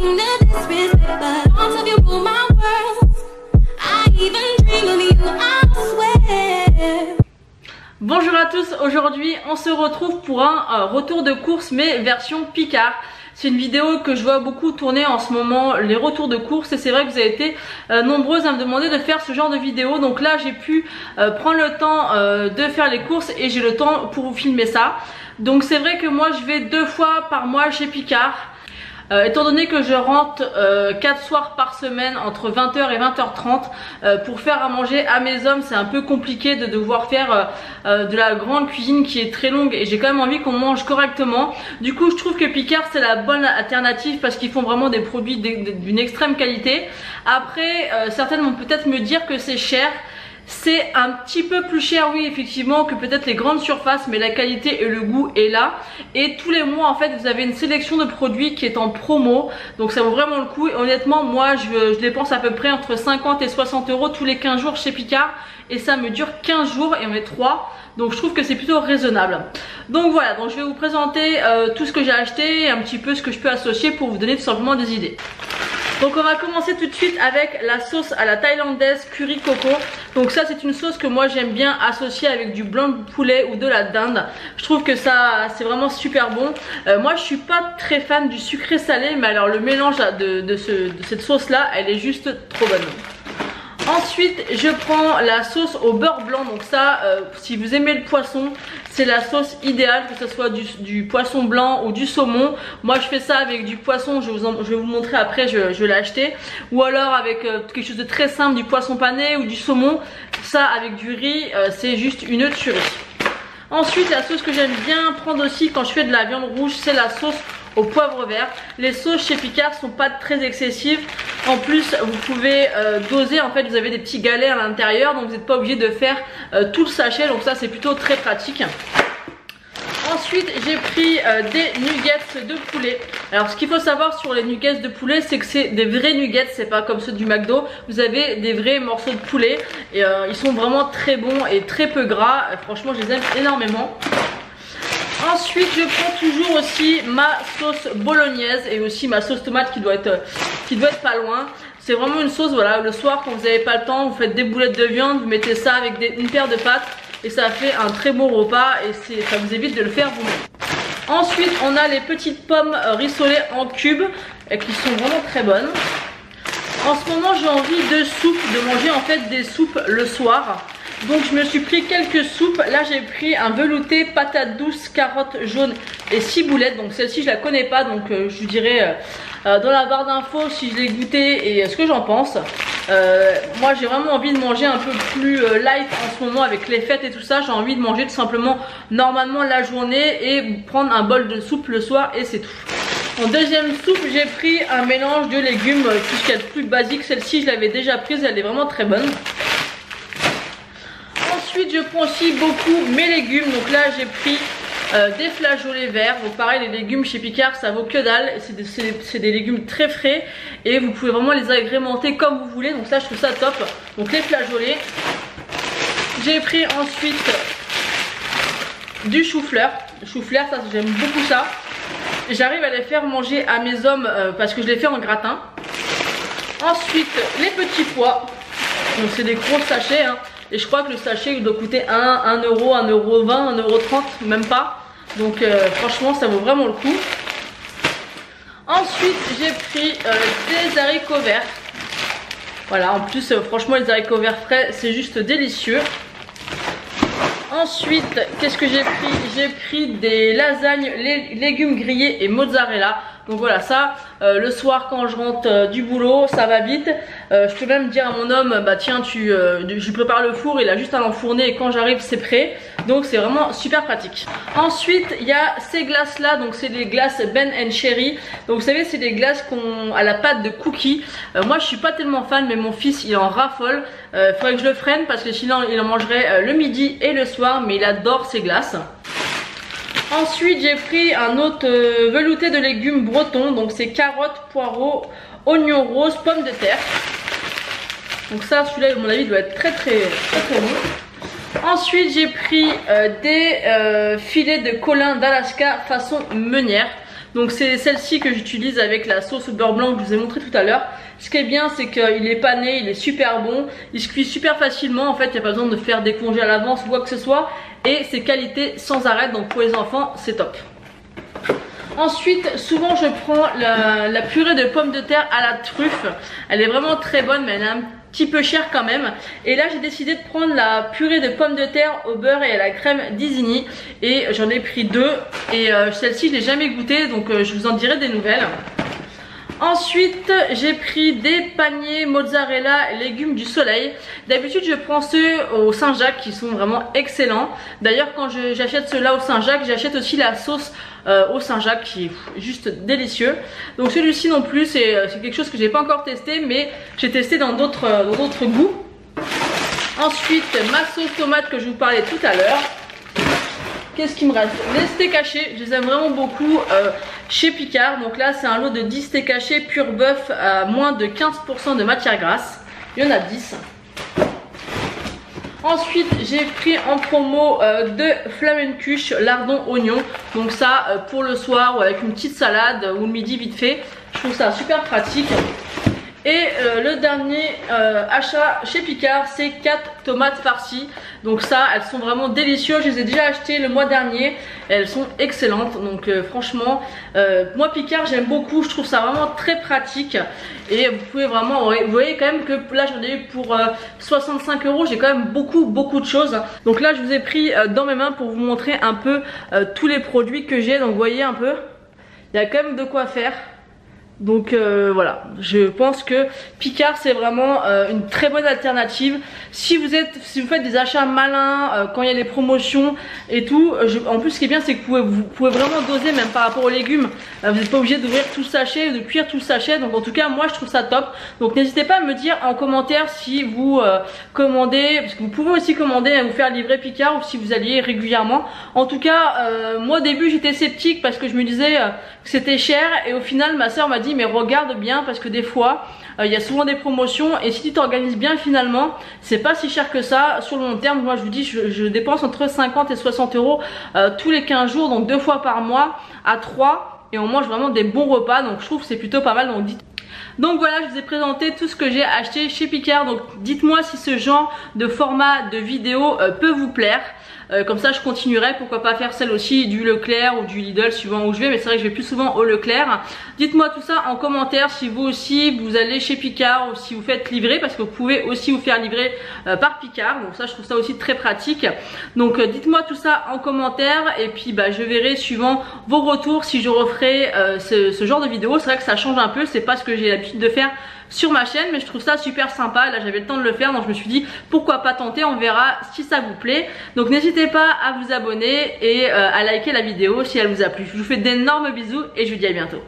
mean to disrespect, but all of you rule my world. I even dream of you, I swear. Bonjour à tous, aujourd'hui on se retrouve pour un retour de course mais version Picard. C'est une vidéo que je vois beaucoup tourner en ce moment, les retours de course, et c'est vrai que vous avez été nombreuses à me demander de faire ce genre de vidéo. Donc là j'ai pu prendre le temps de faire les courses et j'ai le temps pour vous filmer ça. Donc c'est vrai que moi je vais 2 fois par mois chez Picard. Étant donné que je rentre 4 soirs par semaine entre 20h et 20h30 pour faire à manger à mes hommes, c'est un peu compliqué de devoir faire de la grande cuisine qui est très longue, et j'ai quand même envie qu'on mange correctement. Du coup je trouve que Picard c'est la bonne alternative parce qu'ils font vraiment des produits d'une extrême qualité. Après certaines vont peut-être me dire que c'est cher. C'est un petit peu plus cher, oui, effectivement, que peut-être les grandes surfaces, mais la qualité et le goût est là. Et tous les mois en fait vous avez une sélection de produits qui est en promo, donc ça vaut vraiment le coup. Et honnêtement moi je dépense à peu près entre 50 et 60 euros tous les 15 jours chez Picard, et ça me dure 15 jours et on est 3, donc je trouve que c'est plutôt raisonnable. Donc voilà, donc je vais vous présenter tout ce que j'ai acheté et un petit peu ce que je peux associer pour vous donner tout simplement des idées. Donc on va commencer tout de suite avec la sauce à la thaïlandaise curry coco. Donc ça c'est une sauce que moi j'aime bien associer avec du blanc de poulet ou de la dinde. Je trouve que ça c'est vraiment super bon. Moi je suis pas très fan du sucré salé, mais alors le mélange de cette sauce là, elle est juste trop bonne. Ensuite je prends la sauce au beurre blanc. Donc ça si vous aimez le poisson, c'est la sauce idéale, que ce soit du poisson blanc ou du saumon. Moi je fais ça avec du poisson, je vais vous montrer après, je l'ai acheté. Ou alors avec quelque chose de très simple, du poisson pané ou du saumon. Ça avec du riz, c'est juste une tuerie. Ensuite la sauce que j'aime bien prendre aussi quand je fais de la viande rouge, c'est la sauce au poivre vert. Les sauces chez Picard sont pas très excessives. En plus vous pouvez doser, en fait vous avez des petits galets à l'intérieur, donc vous n'êtes pas obligé de faire tout le sachet, donc ça c'est plutôt très pratique. Ensuite j'ai pris des nuggets de poulet. Alors ce qu'il faut savoir sur les nuggets de poulet, c'est que c'est des vrais nuggets, c'est pas comme ceux du McDo. Vous avez des vrais morceaux de poulet et ils sont vraiment très bons et très peu gras. Franchement je les aime énormément. Ensuite je prends toujours aussi ma sauce bolognaise et aussi ma sauce tomate qui doit être pas loin. C'est vraiment une sauce, voilà, le soir quand vous n'avez pas le temps, vous faites des boulettes de viande, vous mettez ça avec une paire de pâtes et ça fait un très bon repas, et ça vous évite de le faire vous-même. Ensuite on a les petites pommes rissolées en cubes qui sont vraiment très bonnes. En ce moment j'ai envie de soupe, de manger en fait des soupes le soir. Donc je me suis pris quelques soupes. Là j'ai pris un velouté, patate douce, carottes jaunes et ciboulette. Donc celle-ci je la connais pas, donc je vous dirai dans la barre d'infos si je l'ai goûté et ce que j'en pense. Moi j'ai vraiment envie de manger un peu plus light en ce moment avec les fêtes et tout ça. J'ai envie de manger tout simplement normalement la journée et prendre un bol de soupe le soir, et c'est tout. En deuxième soupe j'ai pris un mélange de légumes, tout ce qu'il y a de plus basique. Celle-ci je l'avais déjà prise, elle est vraiment très bonne. Ensuite je prends aussi beaucoup mes légumes. Donc là j'ai pris des flageolets verts. Donc pareil, les légumes chez Picard ça vaut que dalle. C'est des légumes très frais et vous pouvez vraiment les agrémenter comme vous voulez. Donc ça je trouve ça top. Donc les flageolets. J'ai pris ensuite du chou-fleur. Chou-fleur, ça j'aime beaucoup ça. J'arrive à les faire manger à mes hommes parce que je les fais en gratin. Ensuite les petits pois. Donc c'est des gros sachets hein. Et je crois que le sachet il doit coûter 1 euro, 1,20 euro, 1,30 euro, même pas. Donc franchement ça vaut vraiment le coup. Ensuite j'ai pris des haricots verts. Voilà, en plus franchement les haricots verts frais c'est juste délicieux. Ensuite qu'est-ce que j'ai pris? J'ai pris des lasagnes, légumes grillés et mozzarella. Donc voilà, ça le soir quand je rentre du boulot ça va vite. Je peux même dire à mon homme bah tiens je lui prépare le four, il a juste à l'enfourner et quand j'arrive c'est prêt. Donc c'est vraiment super pratique. Ensuite il y a ces glaces là, donc c'est des glaces Ben & Cherry. Donc vous savez c'est des glaces à la pâte de cookies. Moi je suis pas tellement fan, mais mon fils il en raffole. Faudrait que je le freine parce que sinon il en mangerait le midi et le soir, mais il adore ces glaces. Ensuite j'ai pris un autre velouté de légumes bretons. Donc c'est carottes, poireaux, oignons roses, pommes de terre. Donc ça celui-là à mon avis doit être très bon. Ensuite j'ai pris des filets de colin d'Alaska façon meunière. Donc c'est celle-ci que j'utilise avec la sauce au beurre blanc que je vous ai montré tout à l'heure. Ce qui est bien, c'est qu'il est pané, il est super bon, il se cuit super facilement. En fait, il n'y a pas besoin de faire des congés à l'avance ou quoi que ce soit. Et c'est qualité sans arrêt, donc pour les enfants, c'est top. Ensuite, souvent je prends la purée de pommes de terre à la truffe. Elle est vraiment très bonne, mais elle est un petit peu chère quand même. Et là, j'ai décidé de prendre la purée de pommes de terre au beurre et à la crème d'Isigny. Et j'en ai pris 2. Et celle-ci, je l'ai jamais goûtée, donc je vous en dirai des nouvelles. Ensuite, j'ai pris des paniers mozzarella légumes du soleil. D'habitude, je prends ceux au Saint-Jacques qui sont vraiment excellents. D'ailleurs, quand j'achète ceux-là au Saint-Jacques, j'achète aussi la sauce au Saint-Jacques qui est juste délicieux. Donc celui-ci non plus, c'est quelque chose que j'ai pas encore testé, mais j'ai testé dans d'autres goûts. Ensuite, ma sauce tomate que je vous parlais tout à l'heure. Qu'est-ce qui me reste? Les steaks hachés, je les aime vraiment beaucoup chez Picard. Donc là, c'est un lot de 10 steaks hachés pur bœuf à moins de 15% de matière grasse. Il y en a 10. Ensuite, j'ai pris en promo 2 flamencuche lardon oignon. Donc ça, pour le soir ou avec une petite salade ou le midi vite fait. Je trouve ça super pratique. Et le dernier achat chez Picard, c'est 4 tomates farcies. Donc ça, elles sont vraiment délicieuses. Je les ai déjà achetées le mois dernier. Elles sont excellentes. Donc franchement, moi Picard, j'aime beaucoup. Je trouve ça vraiment très pratique. Et vous pouvez vraiment, vous voyez quand même que là j'en ai eu pour 65 €. J'ai quand même beaucoup de choses. Donc là, je vous ai pris dans mes mains pour vous montrer un peu tous les produits que j'ai. Donc vous voyez un peu, il y a quand même de quoi faire. Donc voilà, je pense que Picard c'est vraiment une très bonne alternative. Si vous faites des achats malins quand il y a les promotions et tout, en plus ce qui est bien c'est que vous pouvez vraiment doser même par rapport aux légumes. Vous n'êtes pas obligé d'ouvrir tout le sachet, de cuire tout le sachet. Donc en tout cas moi je trouve ça top. Donc n'hésitez pas à me dire en commentaire si vous commandez, parce que vous pouvez aussi commander et vous faire livrer Picard ou si vous alliez régulièrement. En tout cas moi au début j'étais sceptique parce que je me disais que c'était cher et au final ma soeur m'a dit mais regarde bien parce que des fois il y a souvent des promotions et si tu t'organises bien finalement c'est pas si cher que ça sur le long terme. Moi je vous dis je dépense entre 50 et 60 € tous les 15 jours, donc 2 fois par mois à 3 et on mange vraiment des bons repas, donc je trouve que c'est plutôt pas mal. Donc voilà, je vous ai présenté tout ce que j'ai acheté chez Picard. Donc dites-moi si ce genre de format de vidéo peut vous plaire. Comme ça je continuerai, pourquoi pas faire celle aussi du Leclerc ou du Lidl suivant où je vais, mais c'est vrai que je vais plus souvent au Leclerc. Dites-moi tout ça en commentaire si vous aussi vous allez chez Picard ou si vous faites livrer, parce que vous pouvez aussi vous faire livrer par Picard, donc ça je trouve ça aussi très pratique. Donc dites-moi tout ça en commentaire et puis je verrai suivant vos retours si je referai ce genre de vidéo. C'est vrai que ça change un peu, c'est pas ce que j'ai l'habitude de faire sur ma chaîne, mais je trouve ça super sympa. Là j'avais le temps de le faire, donc je me suis dit pourquoi pas tenter, on verra si ça vous plaît. Donc n'hésitez pas à vous abonner et à liker la vidéo si elle vous a plu. Je vous fais d'énormes bisous et je vous dis à bientôt.